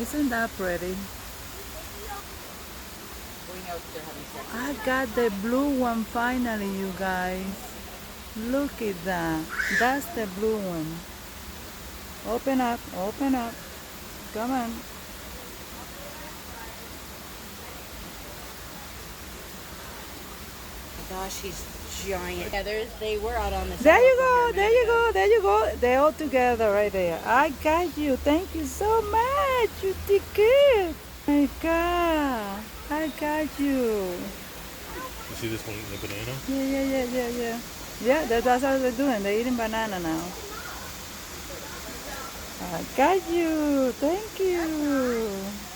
Isn't that pretty? We know they're having sex. I got the blue one finally, you guys. Look at that. That's the blue one. Open up, open up. Come on. Gosh, he's giant. Yeah, they were out on the There you sidewalk go, there you go, there you go. They're all together right there. I got you. Thank you so much. You did good. My God. I got you. You see this one eating the banana? Yeah. Yeah, that's how they're doing. They're eating banana now. I got you. Thank you.